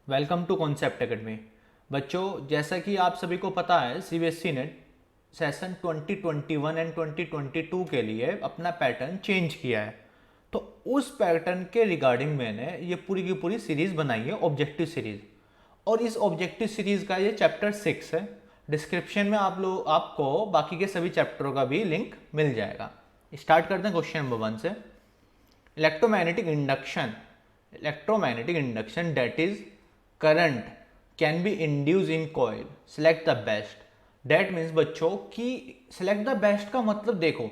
Welcome to concept academy. बच्चों, जैसा कि आप सभी को पता है, सीबीएसई ने सेशन 2021 एंड 2022 के लिए अपना पैटर्न चेंज किया है। तो उस पैटर्न के रिगार्डिंग मैंने ये पूरी की पूरी सीरीज़ बनाई है, ऑब्जेक्टिव सीरीज़। और इस ऑब्जेक्टिव सीरीज़ का ये चैप्टर 6 है। डिस्क्रिप्शन में आपको बाकी के सभी चैप्टरों का भी लिंक मिल जाएगा। स्टार्ट करते हैं क्वेश्चन नंबर 1 से। Electromagnetic induction, that is current can be induced in coil. Select the best. That means बच्चों कि select the best का मतलब देखो,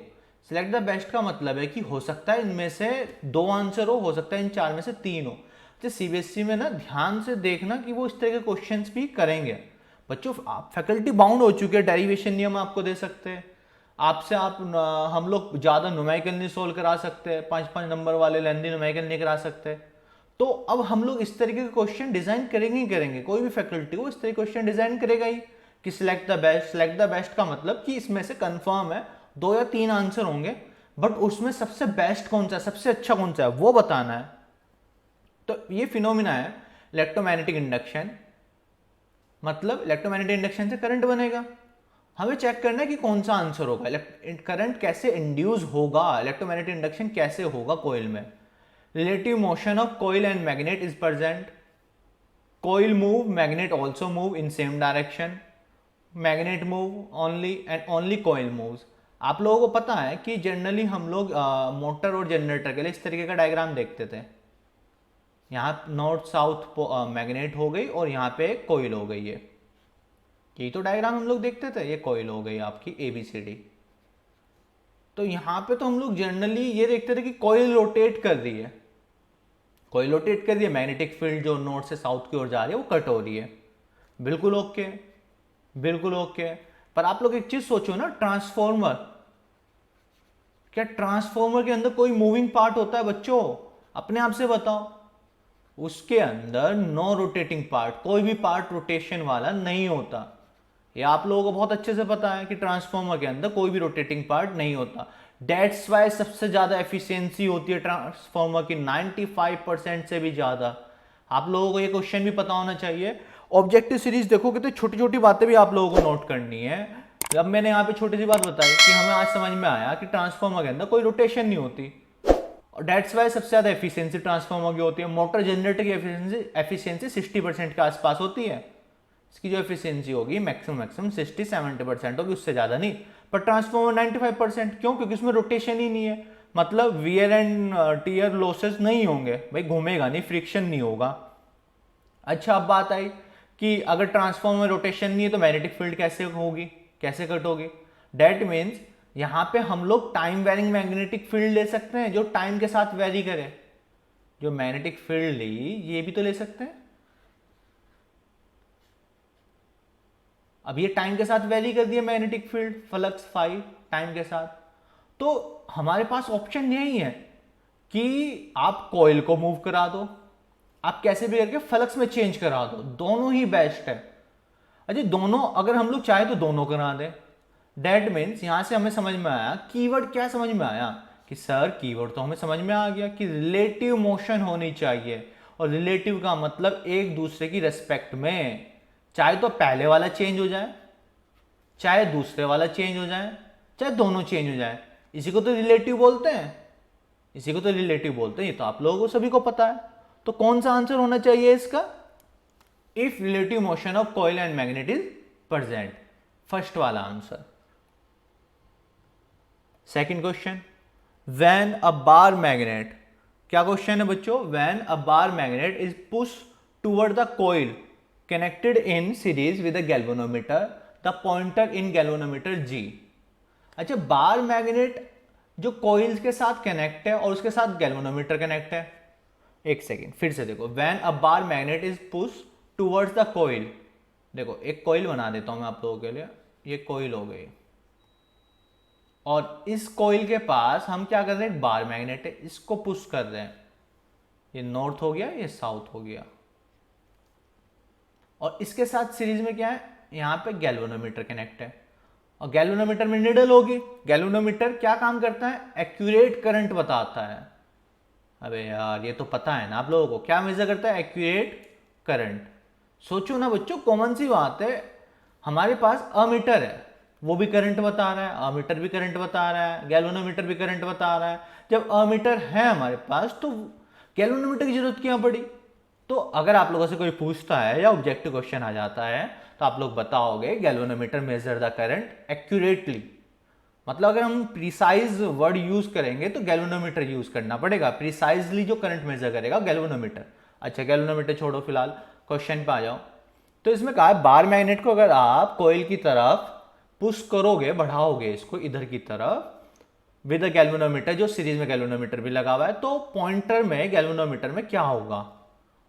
select the best का मतलब है कि हो सकता है इनमें से दो आंसर हो सकता है इन चार में से तीन हो। तो सीबीएसई में ना ध्यान से देखना कि वो इस तरह के क्वेश्चंस भी करेंगे। बच्चों, आप फैकल्टी बाउंड हो चुके हैं, डेरिवेशन नियम आपको दे सकते हैं। आपसे हम लोग ज़्यादा न्यूमेरिकल नहीं सोल्व करा सकते, 5-5 नंबर वाले लेंदी न्यूमेरिकल नहीं करा सकते। तो अब हम लोग इस तरीके के क्वेश्चन डिजाइन करेंगे ही करेंगे। कोई भी फैकल्टी हो इस तरह क्वेश्चन डिजाइन करेगा ही कि select the best. Select the best का मतलब कि इसमें से कंफर्म है दो या तीन आंसर होंगे, बट उसमें सबसे बेस्ट कौन सा है, सबसे अच्छा कौन सा है, वो बताना है। तो ये फिनोमिना है इलेक्ट्रोमैग्नेटिक इंडक्शन। मतलब इलेक्ट्रोमैग्नेटिक इंडक्शन से करंट बनेगा, हमें चेक करना है कि कौन सा आंसर होगा। करंट कैसे इंड्यूस होगा, इलेक्ट्रोमैग्नेटिक इंडक्शन कैसे होगा कॉइल में। Relative motion of coil and magnet is present. Coil move, magnet also move in same direction. Magnet move only and only coil moves. आप लोगों को पता है कि जनरली हम लोग मोटर और जनरेटर के लिए इस तरीके का डायग्राम देखते थे। यहाँ नॉर्थ साउथ मैग्नेट हो गई और यहाँ पे कॉइल हो गई है। यही तो डायग्राम हम लोग देखते थे। ये कॉइल हो गई आपकी ABCD। तो यहाँ पे तो हम लोग जनरली ये देखते थे कि कॉइल रोटेट कर रही है, कॉइल रोटेट कर रही है, मैग्नेटिक फील्ड जो नॉर्थ से साउथ की ओर जा रही है वो कट हो रही है। बिल्कुल ओके, बिल्कुल ओके। पर आप लोग एक चीज सोचो ना, ट्रांसफॉर्मर, क्या ट्रांसफॉर्मर के अंदर कोई मूविंग पार्ट होता है बच्चों? अपने आप से बताओ। उसके अंदर नो रोटेटिंग पार्ट, कोई भी पार्ट रोटेशन वाला नहीं होता। ये आप लोगों को बहुत अच्छे से पता है कि ट्रांसफॉर्मर के अंदर कोई भी रोटेटिंग पार्ट नहीं होता। डेट्स वाई सबसे ज्यादा एफिशिएंसी होती है ट्रांसफॉर्मर की, 95% से भी ज्यादा। आप लोगों को ये क्वेश्चन भी पता होना चाहिए। ऑब्जेक्टिव सीरीज देखोगे तो छोटी छोटी बातें भी आप लोगों को नोट करनी है। अब मैंने यहाँ पे छोटी सी बात बताई कि हमें आज समझ में आया कि ट्रांसफॉर्मर के अंदर कोई रोटेशन नहीं होती, और डेट्स वाई सबसे ज्यादा एफिशिएंसी ट्रांसफॉर्मर की होती है। मोटर जनरेटर की एफिशिएंसी 60% के आसपास होती है। इसकी जो एफिशिएंसी होगी मैक्सिमम 60-70% होगी, उससे ज्यादा नहीं। पर ट्रांसफॉर्मर 95%। क्यों? क्योंकि उसमें रोटेशन ही नहीं है। मतलब वियर एंड टीयर लॉसेस नहीं होंगे भाई, घूमेगा नहीं, फ्रिक्शन नहीं होगा। अच्छा, अब बात आई कि अगर ट्रांसफॉर्मर में रोटेशन नहीं है तो मैग्नेटिक फील्ड कैसे होगी, कैसे कट होगी। डेट मीन्स यहां पे हम लोग टाइम वेरिंग मैग्नेटिक फील्ड ले सकते हैं जो टाइम के साथ वेरी करे। जो मैग्नेटिक फील्ड ली ये भी तो ले सकते हैं। अब ये टाइम के साथ वेरी कर दिया magnetic field, flux phi time के साथ। तो हमारे पास ऑप्शन यही है कि आप कॉइल को मूव करा दो, आप कैसे भी करके फ्लक्स में चेंज करा दो, दोनों ही बेस्ट है। अजय दोनों अगर हम लोग चाहे तो दोनों करा दें। डेट मीन्स यहां से हमें समझ में आया, कीवर्ड क्या समझ में आया कि सर कीवर्ड तो हमें समझ में आ गया कि रिलेटिव मोशन होनी चाहिए। और रिलेटिव का मतलब एक दूसरे की रेस्पेक्ट में, चाहे तो पहले वाला चेंज हो जाए, चाहे दूसरे वाला चेंज हो जाए, चाहे दोनों चेंज हो जाए, इसी को तो रिलेटिव बोलते हैं। इसी को तो रिलेटिव बोलते हैं, ये तो आप लोगों को सभी को पता है। तो कौन सा आंसर होना चाहिए इसका? If relative motion of coil and magnet is present, first वाला answer. Second question, when a bar magnet, क्या क्वेश्चन है बच्चों? When a bar magnet is push toward the coil connected in series with a galvanometer, the pointer in galvanometer G। अच्छा, bar magnet जो coils के साथ connect है और उसके साथ गैल्वेनोमीटर कनेक्ट है। एक सेकेंड फिर से देखो, when a bar magnet is push towards the coil. देखो एक कॉइल बना देता हूं मैं आप लोगों के लिए, ये कॉइल हो गई, और इस कॉइल के पास हम क्या कर रहे हैं, बार मैग्नेट है, इसको पुश कर रहे हैं। ये नॉर्थ हो गया, ये साउथ हो गया, और इसके साथ सीरीज में क्या है, यहां पे गैल्वेनोमीटर कनेक्ट है, और गैल्वेनोमीटर में निडल होगी। गैल्वेनोमीटर क्या काम करता है? एक्यूरेट करंट बताता है। अबे यार ये तो पता है ना आप लोगों को, क्या मेजर करता है? Accurate current. सोचो ना बच्चों, कॉमन सी बात है, हमारे पास अमीटर है, वो भी करंट बता रहा है, अमीटर भी करंट बता रहा है, गैल्वेनोमीटर भी करंट बता रहा है। जब अमीटर है हमारे पास तो गैल्वेनोमीटर की जरूरत क्या पड़ी? तो अगर आप लोगों से कोई पूछता है या ऑब्जेक्टिव क्वेश्चन आ जाता है तो आप लोग बताओगे galvanometer measure the current accurately. मतलब अगर हम प्रिसाइज वर्ड यूज करेंगे तो गैल्वेनोमीटर यूज करना पड़ेगा। प्रिसाइजली जो करंट मेजर करेगा गैल्वेनोमीटर। अच्छा, गैल्वेनोमीटर छोड़ो फिलहाल, क्वेश्चन पे आ जाओ। तो इसमें कहा है बार मैग्नेट को अगर आप कॉइल की तरफ पुश करोगे, बढ़ाओगे इसको इधर की तरफ विद अ गैल्वेनोमीटर, जो सीरीज में गैल्वेनोमीटर भी लगा हुआ है, तो पॉइंटर में गैल्वेनोमीटर में क्या होगा?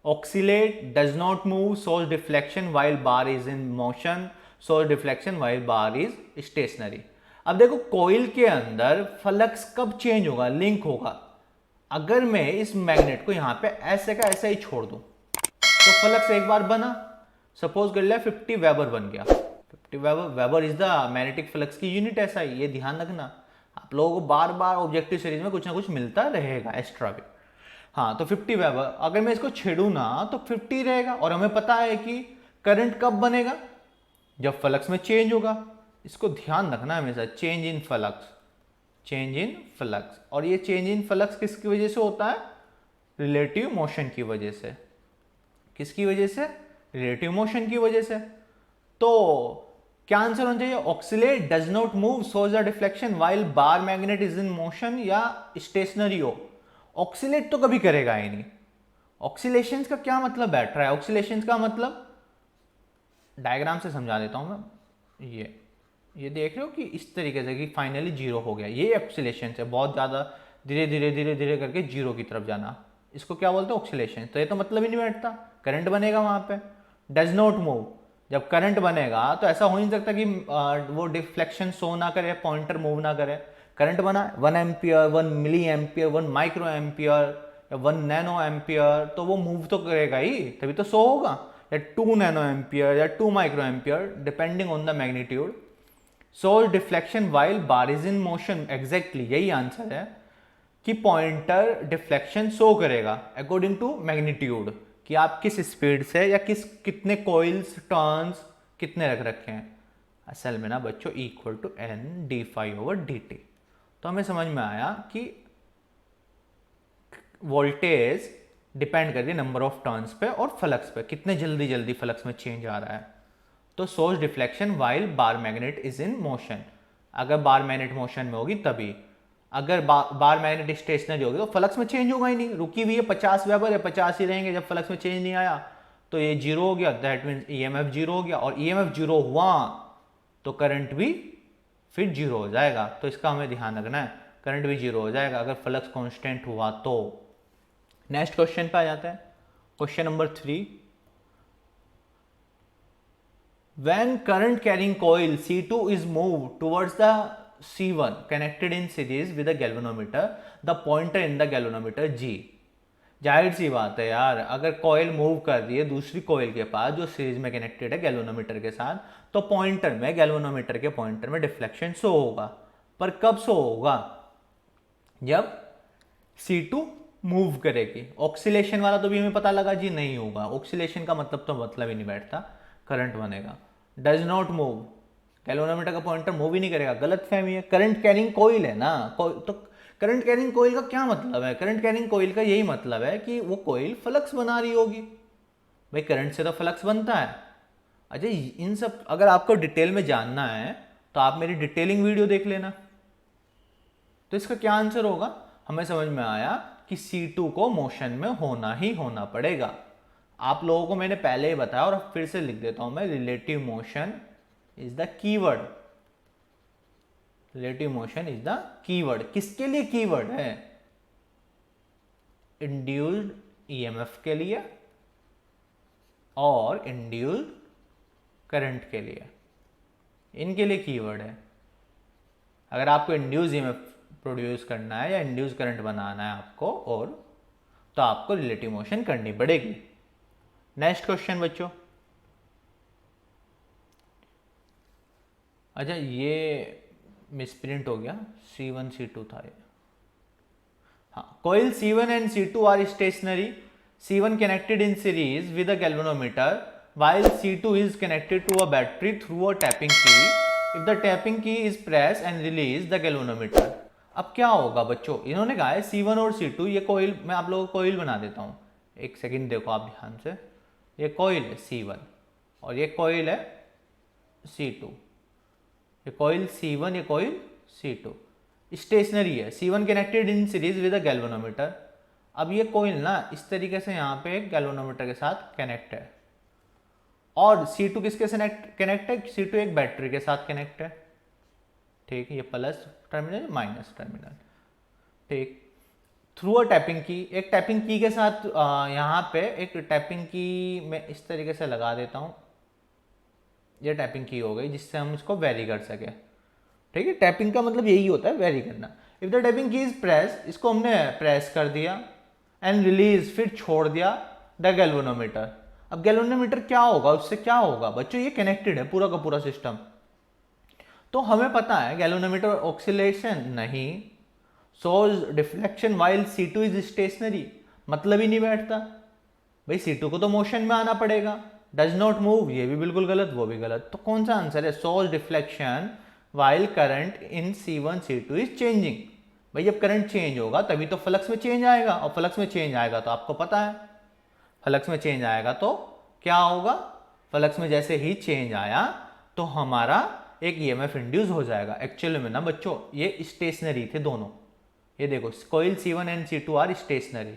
Oxalate, does not move, source deflection while bar is in motion, source deflection while bar is stationary. अब देखो कॉइल के अंदर फ्लक्स कब चेंज होगा, लिंक होगा, अगर मैं इस मैग्नेट को यहां पे ऐसे का ऐसे ही छोड़ दूं तो फ्लक्स एक बार बना, सपोज कर लिया 50 वेबर बन गया। 50 weber, weber is the magnetic flux की यूनिट, ऐसा ही, ये ध्यान रखना। आप लोगों को बार बार ऑब्जेक्टिव सीरीज में कुछ ना कुछ मिलता रहेगा एक्स्ट्रा भी। हाँ, तो 50 वेबर, अगर मैं इसको छेड़ू ना तो 50 रहेगा, और हमें पता है कि करंट कब बनेगा? जब फ्लक्स में चेंज होगा। इसको ध्यान रखना हमेशा, change in flux, change in flux. और ये चेंज इन फ्लक्स किसकी वजह से होता है? रिलेटिव मोशन की वजह से। किसकी वजह से? रिलेटिव मोशन की वजह से। तो क्या आंसर होना चाहिए? Oxalate, does not move, shows a deflection while bar magnet is in motion, या स्टेशनरी हो। ऑक्सीलेट तो कभी करेगा ही नहीं। ऑक्सीलेशन का क्या मतलब बैठ रहा है? ऑक्सीलेशन का मतलब डायग्राम से समझा देता हूं मैं। ये देख रहे हो कि इस तरीके से कि फाइनली जीरो हो गया, ये ऑक्सीलेशन है। बहुत ज्यादा धीरे धीरे धीरे धीरे करके जीरो की तरफ जाना, इसको क्या बोलते हैं? ऑक्सीलेशन। तो ये तो मतलब ही नहीं बैठता, करंट बनेगा वहां पे। डज नॉट मूव, जब करंट बनेगा तो ऐसा हो नहीं सकता कि वो डिफ्लेक्शन शो ना करे, पॉइंटर मूव ना करे। करंट बना 1 ampere, 1 milli ampere, 1 micro ampere या 1 नैनो एम्पियर, तो वो मूव तो करेगा ही, तभी तो शो होगा। या 2 नैनो एम्पियर या 2 micro ampere, depending on the magnitude. Source deflection while bar is in motion, exactly यही आंसर है कि पॉइंटर डिफ्लेक्शन शो करेगा अकॉर्डिंग टू मैग्नीट्यूड, कि आप किस स्पीड से या कितने कॉइल्स, टर्न्स कितने रख रखे हैं। असल में ना बच्चों equal to N d phi over d t. तो हमें समझ में आया कि वोल्टेज डिपेंड करती है नंबर ऑफ टर्न्स पे और फ्लक्स पे, कितने जल्दी जल्दी फ्लक्स में चेंज आ रहा है। तो source deflection while bar magnet is in motion, अगर बार मैग्नेट मोशन में होगी तभी। अगर बार मैग्नेट स्टेशनरी होगी तो फ्लक्स में चेंज होगा ही नहीं, रुकी हुई है 50 वेबर है, 50 ही रहेंगे। जब फ्लक्स में चेंज नहीं आया तो ये जीरो हो गया, दैट मीन्स ईएमएफ जीरो हो गया, और ईएमएफ जीरो हुआ तो करंट भी फिर जीरो हो जाएगा। तो इसका हमें ध्यान रखना है, करंट भी जीरो हो जाएगा अगर फ्लक्स कांस्टेंट हुआ तो। नेक्स्ट क्वेश्चन पे आ जाता है, question number 3। When current carrying coil C2 is moved towards the C1 connected in series with a galvanometer, the pointer in the galvanometer G। जाहिर सी बात है यार, अगर कॉइल मूव कर रही है दूसरी कॉइल के पास जो सीरीज में कनेक्टेड है गैल्वेनोमीटर के साथ, तो पॉइंटर में, गैल्वेनोमीटर के पॉइंटर में डिफ्लेक्शन शो होगा। पर कब शो होगा? जब C2 मूव करेगी। ऑक्सीलेशन वाला तो भी हमें पता लगा जी नहीं होगा, ऑक्सीलेशन का मतलब तो मतलब ही नहीं बैठता, करंट बनेगा। डज नॉट मूव, गैल्वेनोमीटर का पॉइंटर मूव ही नहीं करेगा, गलत फहमी है। करंट कैरिंग कॉइल है ना, तो करंट कैरिंग कॉइल का क्या मतलब है? करंट कैरिंग कॉइल का यही मतलब है कि वो कॉइल फ्लक्स बना रही होगी। भाई करंट से तो फ्लक्स बनता है। अच्छा, इन सब अगर आपको डिटेल में जानना है तो आप मेरी डिटेलिंग वीडियो देख लेना। तो इसका क्या आंसर होगा? हमें समझ में आया कि C2 को मोशन में होना ही होना पड़ेगा। आप लोगों को मैंने पहले ही बताया और फिर से लिख देता हूं मैं, relative motion is the keyword. Relative motion is the keyword. किसके लिए कीवर्ड है? इंड्यूस्ड ईएमएफ के लिए और इंड्यूस्ड करंट के लिए, इनके लिए कीवर्ड है। अगर आपको इंड्यूस ईएमएफ प्रोड्यूस करना है या इंड्यूस करंट बनाना है आपको, और तो आपको रिलेटिव मोशन करनी पड़ेगी। नेक्स्ट क्वेश्चन बच्चों। अच्छा, ये मिसप्रिंट हो गया, C1 C2 था ये। हाँ, coil C1 and C2 are stationary C1 connected in series with a galvanometer while C2 is connected to a battery through a tapping key. If the tapping key is pressed and release the galvanometer. अब क्या होगा बच्चों, इन्होंने कहा है C1 और C2, ये coil, मैं आप लोगों को कॉइल बना देता हूँ, एक सेकंड देखो आप ध्यान से, ये कॉइल है C1 और ये कॉइल है C2, ये कॉइल C1, ये कॉइल C2, स्टेशनरी है, C1 connected in series with a galvanometer. अब ये कॉइल ना इस तरीके से यहाँ पे एक गैल्वेनोमीटर के साथ कनेक्ट है और C2 किसके से कनेक्ट है, C2 एक बैटरी के साथ कनेक्ट है, ठीक है, ये प्लस टर्मिनल माइनस टर्मिनल, ठीक। थ्रू अ टैपिंग की, एक टैपिंग की के साथ यहाँ पे एक टैपिंग की मैं इस तरीके से लगा देता हूँ, ये टैपिंग की हो गई जिससे हम इसको वेरी कर सके, ठीक है। टैपिंग का मतलब यही होता है, वेरी करना। इफ द टैपिंग की इज प्रेस, इसको हमने प्रेस कर दिया एंड रिलीज, फिर छोड़ दिया द गैल्वेनोमीटर। अब गैल्वेनोमीटर क्या होगा, उससे क्या होगा बच्चों, ये कनेक्टेड है पूरा का पूरा सिस्टम, तो हमें पता है गैल्वेनोमीटर ऑक्सीलेशन नहीं, shows deflection while C2 is stationary, मतलब ही नहीं बैठता भाई, C2 को तो मोशन में आना पड़ेगा, डज नॉट मूव, ये भी बिल्कुल गलत, वो भी गलत, तो कौन सा आंसर है, shows deflection while current in C1 C2 is changing. भाई जब करंट चेंज होगा तभी तो फ्लक्स में चेंज आएगा, और फ्लक्स में चेंज आएगा तो आपको पता है, फ्लक्स में चेंज आएगा तो क्या होगा, फ्लक्स में जैसे ही चेंज आया तो हमारा एक EMF इंड्यूस हो जाएगा। एक्चुअली में ना बच्चों ये स्टेशनरी थे दोनों, ये देखो coil C1 and C2 are stationary,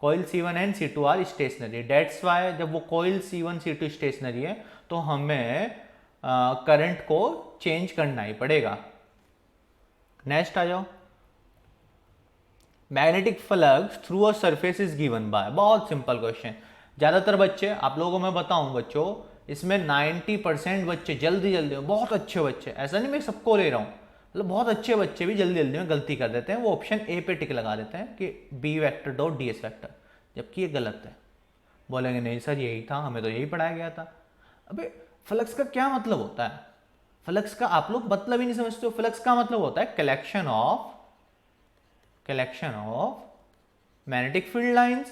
coil C1 and C2 are stationary, that's why जब वो कॉइल C1 C2 स्टेशनरी है तो हमें करंट को चेंज करना ही पड़ेगा। नेक्स्ट आ जाओ, magnetic flux through a surface is given bye, बहुत सिंपल क्वेश्चन, ज्यादातर बच्चे आप लोगों को मैं बताऊं बच्चों, इसमें 90% बच्चे जल्दी जल्दी में, बहुत अच्छे बच्चे, ऐसा नहीं मैं सबको ले रहा हूं, मतलब बहुत अच्छे बच्चे भी जल्दी जल्दी में गलती कर देते हैं, वो ऑप्शन ए पे टिक लगा देते हैं कि B vector dot d s vector, जबकि ये गलत है। बोलेंगे नहीं सर यही था, हमें तो यही पढ़ाया गया था। अबे फ्लक्स का क्या मतलब होता है, फ्लक्स का आप लोग मतलब ही नहीं समझते हो। फ्लक्स का मतलब होता है collection of magnetic field lines.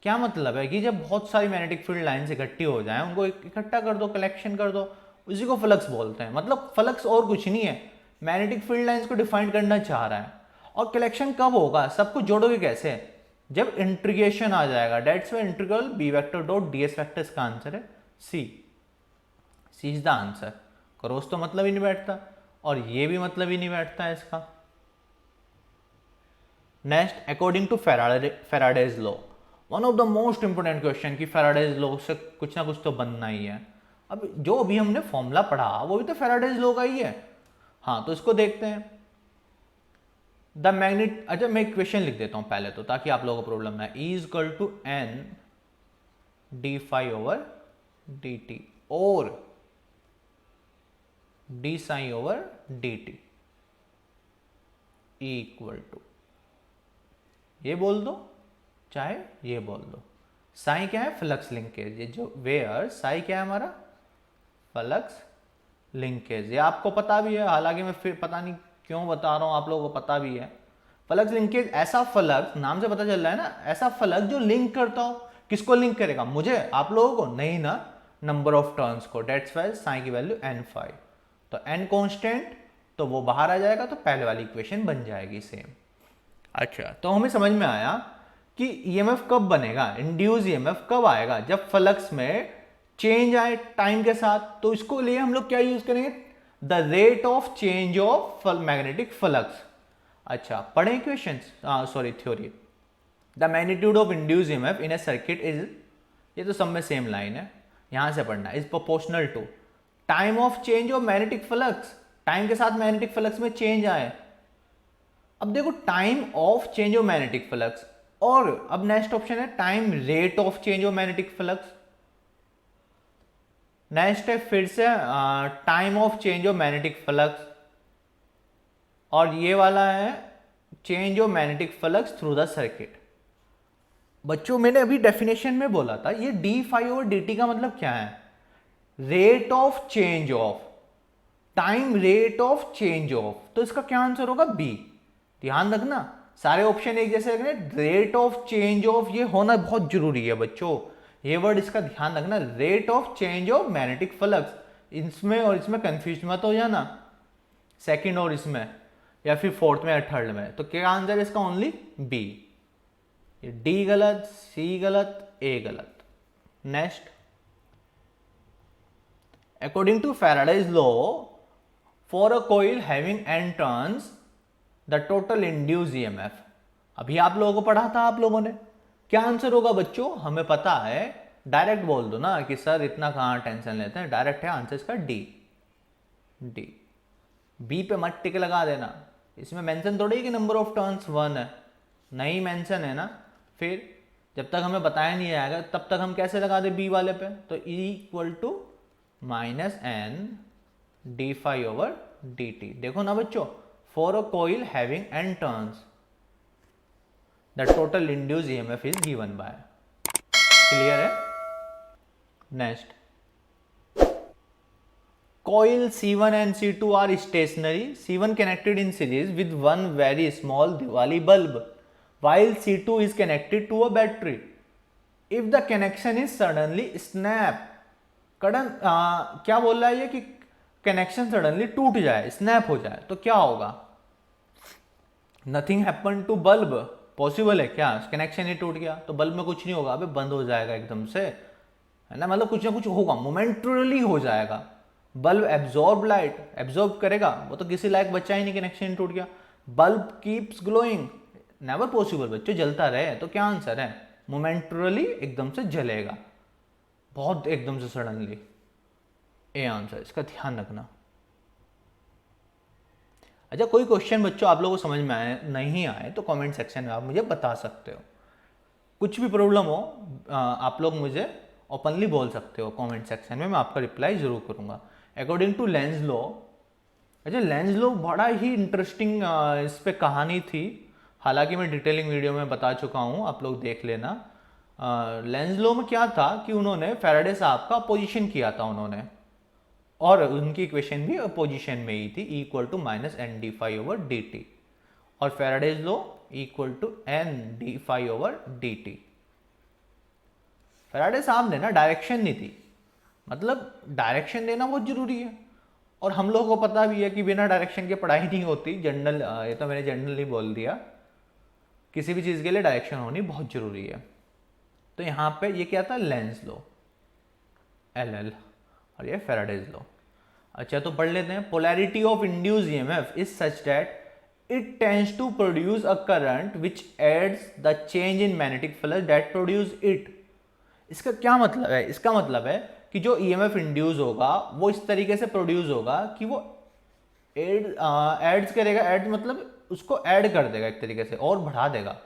क्या मतलब है कि जब बहुत सारी मैग्नेटिक फील्ड लाइंस इकट्ठी हो जाएं, उनको इकट्ठा कर दो, कलेक्शन कर दो, उसी को फ्लक्स बोलते हैं। मतलब फ्लक्स और कुछ नहीं है, मैग्नेटिक फील्ड लाइंस को डिफाइन करना चाह रहा है। और कलेक्शन कब होगा, सबको जोड़ोगे कैसे, जब इंटीग्रेशन आ जाएगा, that's why integral B vector dot d s vector, इसका आंसर है C is the answer. Cross तो मतलब ही नहीं बैठता और ये भी मतलब ही नहीं बैठता है इसका। Next, according to Faraday's law, one of the most important question कि फैराडेज लॉ से कुछ ना कुछ तो बनना ही है। अब जो अभी हमने फॉर्मूला पढ़ा वो भी तो फैराडेज लॉ का ही है। हाँ तो इसको देखते हैं। द मैग्नेट, अच्छा मैं क्वेश्चन लिख देता हूं पहले तो, ताकि आप लोगों को प्रॉब्लम ना, E is equal to N d phi over d t और d psi over d t equal to, ये बोल दो चाहे ये बोल दो। साई क्या है, फ्लक्स लिंकेज, ये जो वेयर साई क्या है हमारा, फ्लक्स लिंकेज, ये आपको पता भी है, हालांकि मैं फिर पता नहीं क्यों बता रहा हूं, आप लोगों को पता भी है। फ्लक्स लिंकेज, ऐसा फ्लक्स, नाम से पता चल रहा है ना, ऐसा फ्लक्स जो लिंक करता हो। किसको लिंक करेगा, मुझे, आप लोगों को नहीं ना, नंबर ऑफ टर्न्स को। डेट्स वाई साई की वैल्यू n5, तो n कांस्टेंट, तो वो बाहर आ जाएगा, तो पहले वाली इक्वेशन बन जाएगी सेम। अच्छा तो हमें समझ में आया कि ईएमएफ कब बनेगा, इंड्यूस ईएमएफ कब आएगा, जब फ्लक्स में चेंज आए टाइम के साथ। तो इसको लिए हम लोग क्या यूज करेंगे, the rate of change of magnetic flux. अच्छा पढ़े equation, sorry theory. The magnitude of induce EMF in A circuit is, ये तो सब में सेम लाइन है, यहां से पढ़ना, is proportional to time of change of magnetic flux, time के साथ मैग्नेटिक फ्लक्स में चेंज आए। अब देखो time of change of magnetic flux, और अब नेक्स्ट ऑप्शन है time rate of change of magnetic flux. Next है फिर से time of change of magnetic flux, और ये वाला है change of magnetic flux through the circuit. बच्चों मैंने अभी डेफिनेशन में बोला था, ये D phi over d t का मतलब क्या है, rate of change of, time rate of change of, तो इसका क्या आंसर होगा बी। ध्यान रखना सारे ऑप्शन एक जैसे रखने, रेट ऑफ चेंज ऑफ ये होना बहुत जरूरी है बच्चों, ये वर्ड इसका ध्यान रखना, rate of change of magnetic flux, इसमें और इसमें कंफ्यूज मत हो जाना, सेकंड और इसमें या फिर फोर्थ में या थर्ड में। तो क्या आंसर है इसका? Only B. ये डी गलत, सी गलत, ए गलत। Next, according to Faraday's law for a coil having n turns the total induce EMF, अभी आप लोगों को पढ़ा था आप लोगों ने, क्या आंसर होगा बच्चों? हमें पता है, डायरेक्ट बोल दो ना कि सर इतना कहाँ टेंशन लेते हैं, डायरेक्ट है आंसर इसका डी। डी, बी पे मत टिक लगा देना, इसमें मेंशन थोड़ी कि नंबर ऑफ टर्न्स 1 है, नहीं मेंशन है ना, फिर जब तक हमें बताया नहीं आएगा तब तक हम कैसे लगा दे बी वाले पे? तो E equal to minus n d phi over d t. देखो ना बच्चों, for a coil having n turns the total induce EMF is given by. Clear है? Next, coil C1 and C2 are stationary, C1 connected in series with one very small Diwali bulb, while C2 is connected to a battery. If the connection is suddenly snap, क्या बोल रहा है ये कि connection suddenly टूट जाए, snap हो जाए, तो क्या होगा? Nothing happen to bulb, possible है क्या? कनेक्शन ही टूट गया तो बल्ब में कुछ नहीं होगा, अबे बंद हो जाएगा एकदम से, है ना, मतलब कुछ ना कुछ होगा, मोमेंटरली हो जाएगा। बल्ब एब्जॉर्ब लाइट, एब्जॉर्ब करेगा, वो तो किसी लायक बच्चा ही नहीं, कनेक्शन टूट गया। Bulb keeps glowing, never possible बच्चों, जलता रहे, तो क्या आंसर है? मोमेंटरली एकदम से जलेगा, बहुत एकदम से सडनली, ए आंसर, इसका ध्यान रखना। अच्छा, कोई क्वेश्चन बच्चों आप लोगों को समझ में आए नहीं आए तो कमेंट सेक्शन में आप मुझे बता सकते हो, कुछ भी प्रॉब्लम हो आप लोग मुझे ओपनली बोल सकते हो कमेंट सेक्शन में, मैं आपका रिप्लाई जरूर करूंगा। अकॉर्डिंग टू लेंज लॉ, अच्छा लेंज लॉ बड़ा ही इंटरेस्टिंग इस पे कहानी थी, हालांकि मैं डिटेलिंग वीडियो में बता चुका हूँ, आप लोग देख लेना। लेंज लॉ में क्या था कि उन्होंने फैराडे साहब का अपोजिशन किया था उन्होंने, और उनकी इक्वेशन भी अपोजिशन में ही थी, E equal to minus n d phi over d t, और Faraday's law equal to N d phi over d t. Faraday साहब ने ना डायरेक्शन नहीं दी, मतलब डायरेक्शन देना बहुत जरूरी है, और हम लोगों को पता भी है कि बिना डायरेक्शन के पढ़ाई नहीं होती, जनरल, ये तो मैंने जनरली बोल दिया, किसी भी चीज़ के लिए डायरेक्शन होनी बहुत जरूरी है। तो यहाँ पे ये क्या था? लेंज लॉ, LL, और ये फैराडेज लॉ। अच्छा तो पढ़ लेते हैं। Polarity of induce EMF is such that it tends to produce a current which aids the change in magnetic flux that produce it. इसका क्या मतलब है? इसका मतलब है कि जो ईएमएफ इंड्यूस होगा वो इस तरीके से प्रोड्यूस होगा कि वो एड्स करेगा, एड मतलब उसको ऐड कर देगा एक तरीके से, और बढ़ा देगा,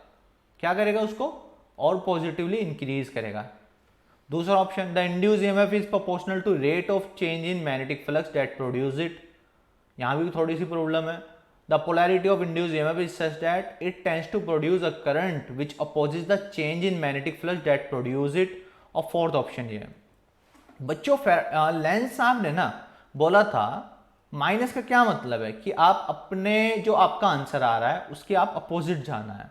क्या करेगा उसको? और पॉजिटिवली इंक्रीज करेगा। दूसरा option, the induce EMF is proportional to rate of change in magnetic flux that produce it. यहाँ भी थोड़ी सी प्रॉब्लम है। The polarity of induce EMF is such that it tends to produce a current which opposes the change in magnetic flux that produce it. और fourth option ये बच्चों, length साहब ने ना बोला था माइनस का क्या मतलब है कि आप अपने जो आपका आंसर आ रहा है उसके आप अपोजिट जाना है।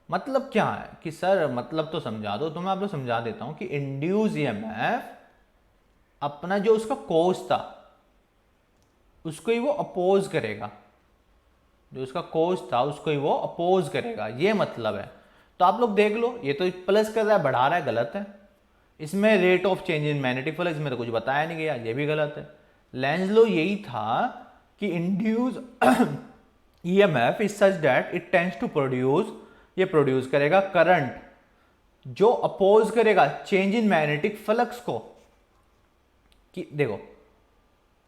मतलब क्या है कि सर मतलब तो समझा दो, तो मैं आपको समझा देता हूं कि इंड्यूस ईएमएफ अपना जो उसका कोस था उसको ही वो अपोज करेगा, जो उसका कोस था उसको ही वो अपोज करेगा, ये मतलब है। तो आप लोग देख लो, ये तो प्लस कर रहा है, बढ़ा रहा है, गलत है। इसमें rate of change in magnetic flux में तो कुछ बताया नहीं गया, ये भी गलत है। लेंज लॉ यही था कि induce EMF is such that it tends to produce, ये प्रोड्यूस करेगा करंट जो अपोज करेगा चेंज इन मैग्नेटिक फ्लक्स को। कि देखो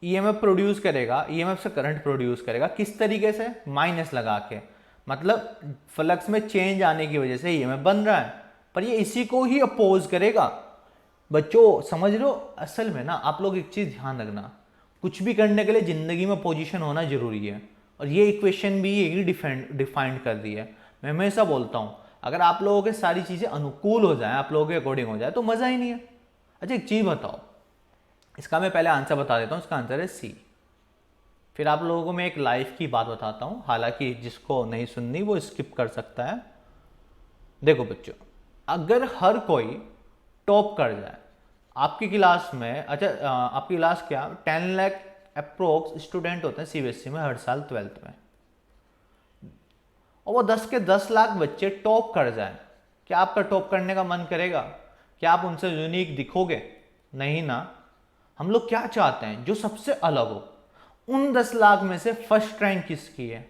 ईएमएफ प्रोड्यूस करेगा, ईएमएफ से करंट प्रोड्यूस करेगा, किस तरीके से? माइनस लगा के, मतलब फ्लक्स में चेंज आने की वजह से ईएमएफ बन रहा है, पर ये इसी को ही अपोज करेगा। बच्चों समझ लो, असल में ना आप लोग एक चीज ध्यान रखना, कुछ भी करने के लिए जिंदगी में पोजीशन होना जरूरी है, और ये इक्वेशन भी यही डिफाइंड कर दी है। मैं हमेशा बोलता हूं अगर आप लोगों के सारी चीजें अनुकूल हो जाए, आप लोगों के अकॉर्डिंग हो जाए, तो मजा ही नहीं है। अच्छा एक चीज बताओ, इसका मैं पहले आंसर बता देता हूं, इसका आंसर है सी। फिर आप लोगों को मैं एक लाइफ की बात बताता हूँ, हालांकि जिसको नहीं सुननी वो स्किप कर सकता है। देखो बच्चों, अगर हर कोई टॉप कर जाए आपकी क्लास में, अच्छा आपकी क्लास क्या 10 लाख अप्रोक्स स्टूडेंट होते हैं सीबीएसई में हर साल 12th में, और वो 10 के 10 लाख बच्चे टॉप कर जाएं, क्या आपका टॉप करने का मन करेगा? क्या आप उनसे यूनिक दिखोगे? नहीं ना। हम लोग क्या चाहते हैं? जो सबसे अलग हो। उन 10 लाख में से फर्स्ट रैंक किसकी है?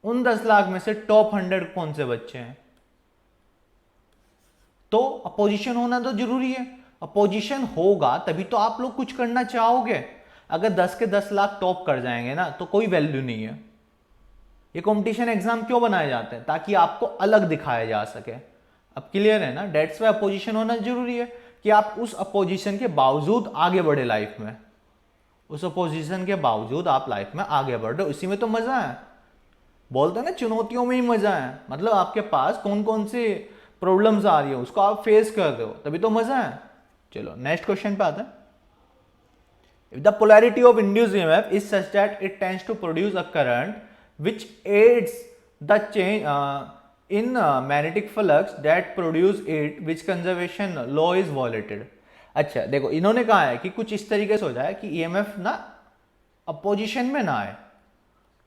उन 10 लाख में से टॉप 100 कौन से बच्चे हैं? तो अपोजिशन होना तो जरूरी है। अपोजिशन होगा तभी तो आप लोग कुछ करना चाहोगे। अगर 10 के 10 लाख टॉप कर जाएंगे ना तो कोई वैल्यू नहीं है। ये कंपटीशन एग्जाम क्यों बनाए जाते हैं? ताकि आपको अलग दिखाया जा सके। अब क्लियर है ना? डेट्स वाई अपोजिशन होना जरूरी है कि आप उस अपोजिशन के बावजूद आगे बढ़े लाइफ में। उस अपोजिशन के बावजूद आप लाइफ में आगे बढ़ रहे हो, इसी में तो मजा है। बोलते हैं ना चुनौतियों में ही मजा है, मतलब आपके पास कौन कौन सी प्रॉब्लम्स आ रही है उसको आप फेस कर रहे हो, तभी तो मजा है। चलो नेक्स्ट क्वेश्चन पे आता है। If the polarity of induced EMF is such that it tends to produce a current which aids the change in magnetic flux that produce it, which conservation law is violated। अच्छा देखो, इन्होंने कहा है कि कुछ इस तरीके से हो जाए कि ईएमएफ ना अपोजिशन में ना आए,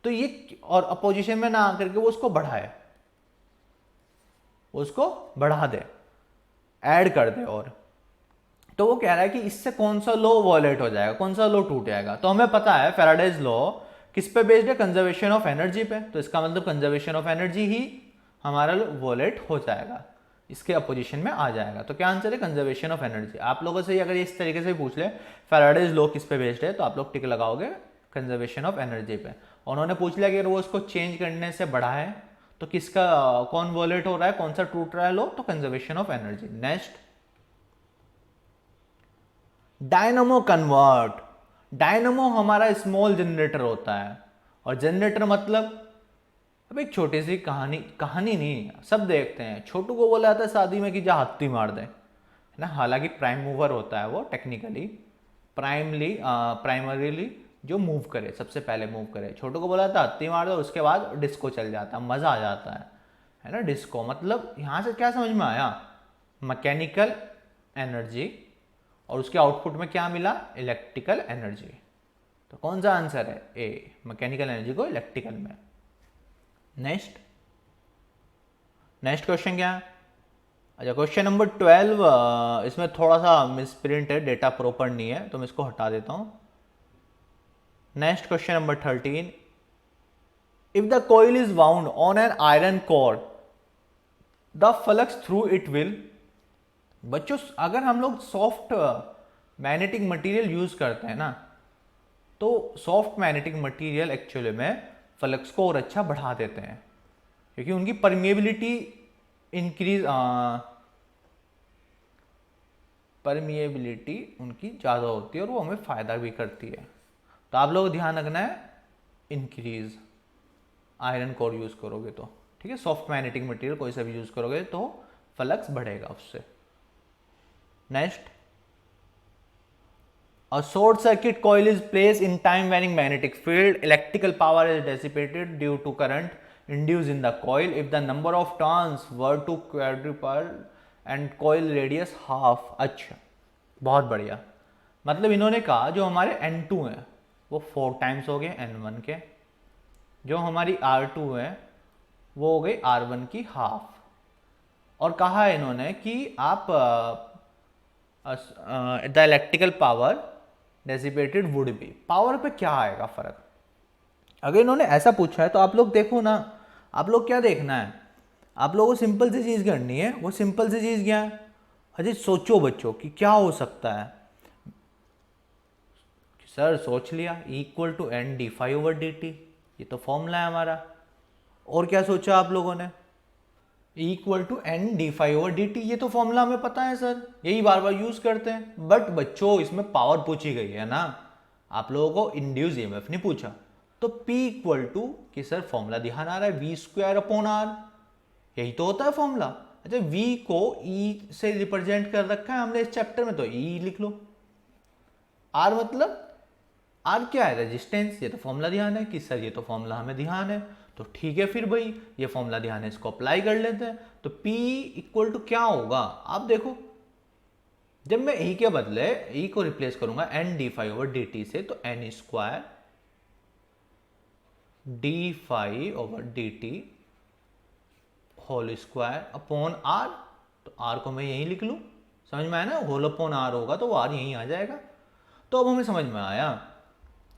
तो ये और अपोजिशन में ना आकर के वो उसको बढ़ाए, उसको बढ़ा दे, ऐड कर दे। और तो वो कह रहा है कि इससे कौन सा लॉ वॉलेट हो जाएगा, कौन सा लॉ टूट जाएगा? तो हमें पता है फैराडेज लॉ किस पे बेस्ड है? कंजर्वेशन ऑफ एनर्जी पे। तो इसका मतलब कंजर्वेशन ऑफ एनर्जी ही हमारा वॉलेट हो जाएगा, इसके अपोजिशन में आ जाएगा। तो क्या आंसर है? Conservation of energy. आप लोगों से अगर इस तरीके से पूछ ले फैराडेज लॉ किस पे बेस्ड है, तो आप लोग टिक लगाओगे कंजर्वेशन ऑफ एनर्जी पे। उन्होंने पूछ लिया कि अगर वो उसको चेंज करने से बढ़ाए तो किसका कौन वॉलेट हो रहा है, कौन सा टूट रहा है लॉ? तो conservation of energy. Next, dynamo convert. Dynamo हमारा स्मॉल जनरेटर होता है, और जनरेटर मतलब अब एक छोटी सी कहानी नहीं, सब देखते हैं। छोटू को बोला जाता है शादी में कि जा हत्ती मार दे, है ना। हालांकि प्राइम मूवर होता है वो टेक्निकली, प्राइमरीली जो मूव करे, सबसे पहले मूव करे। छोटू को बोला था हत्ती मार दो, उसके बाद डिस्को चल जाता है, मजा आ जाता है ना। डिस्को मतलब यहाँ से क्या समझ में आया? मैकेनिकल एनर्जी, और उसके आउटपुट में क्या मिला? Electrical energy. तो कौन सा आंसर है? ए, मैकेनिकल एनर्जी को इलेक्ट्रिकल में। नेक्स्ट क्वेश्चन क्या है? अच्छा क्वेश्चन नंबर 12, इसमें थोड़ा सा मिसप्रिंट है, डेटा प्रॉपर नहीं है, तो मैं इसको हटा देता हूं। Next question number 13, if the coil is wound on an iron cord the flux through it will. बच्चों अगर हम लोग सॉफ्ट मैग्नेटिक मटेरियल यूज करते हैं ना, तो सॉफ्ट मैग्नेटिक मटेरियल एक्चुअली में फ्लक्स को और अच्छा बढ़ा देते हैं, क्योंकि उनकी परमिएबिलिटी परमिएबिलिटी उनकी ज़्यादा होती है, और वो हमें फ़ायदा भी करती है। तो आप लोग ध्यान रखना है, इंक्रीज आयरन कोर यूज़ करोगे तो, ठीक है। सॉफ्ट मैग्नेटिक मटेरियल कोई सा भी यूज़ करोगे तो फ्लक्स बढ़ेगा उससे। Next, a short circuit coil is placed in time varying magnetic field. Electrical power is dissipated due to current induced in the coil. If the number of turns were to quadruple and coil radius half। अच्छा बहुत बढ़िया, मतलब इन्होंने कहा जो हमारे N2 हैं वो 4 टाइम्स हो गए N1 के, जो हमारी R2 है वो हो गई R1 की हाफ, और कहा है इन्होंने कि आप the electrical power dissipated would be. Power पे क्या आएगा फर्क? अगर इन्होंने ऐसा पूछा है तो आप लोग देखो ना, आप लोग क्या देखना है, आप लोगों को सिंपल सी चीज़ करनी है। वो सिंपल सी चीज़ क्या है? अजय सोचो बच्चों कि क्या हो सकता है। सर सोच लिया, equal to N d phi over d t, ये तो फॉर्मूला है हमारा। और क्या सोचा आप लोगों ने? Equal to N d phi over d t, ये तो फॉर्मूला हमें पता है सर, यही बार बार यूज करते हैं। बट बच्चों इसमें पावर पूछी गई है ना, आप लोगों को इंड्यूस ईएमएफ नहीं पूछा। तो P इक्वल टू कि सर फॉर्मूला ध्यान आ रहा है, वी स्क्वायर अपॉन आर, यही तो होता है फॉर्मूला। अच्छा V को E से रिप्रेजेंट कर रखा है हमने इस चैप्टर में, तो E लिख लो। R मतलब आर क्या है, रेजिस्टेंस। ये तो फॉर्मूला ध्यान है कि सर ये तो फॉर्मूला हमें ध्यान है, तो ठीक है फिर भाई ये फॉर्मूला ध्यान है, इसको अप्लाई कर लेते हैं। तो P इक्वल टू क्या होगा, आप देखो जब मैं E के बदले E को रिप्लेस करूंगा n d phi over d t से, तो n square d phi over d t whole square upon R. तो आर को मैं यहीं लिख लूं, समझ में आया ना, होल अपॉन आर होगा तो वो आर यहीं आ जाएगा। तो अब हमें समझ में आया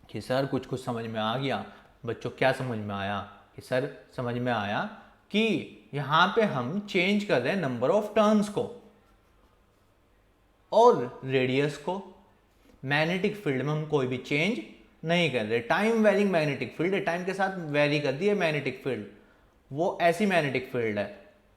कि सर कुछ कुछ समझ में आ गया। बच्चों क्या समझ में आया कि सर समझ में आया कि यहाँ पे हम चेंज कर रहे हैं नंबर ऑफ टर्न्स को और रेडियस को। मैग्नेटिक फील्ड में हम कोई भी चेंज नहीं कर रहे। टाइम वेरिंग मैग्नेटिक फील्ड है, टाइम के साथ वेरी कर दी है मैग्नेटिक फील्ड, वो ऐसी मैग्नेटिक फील्ड है।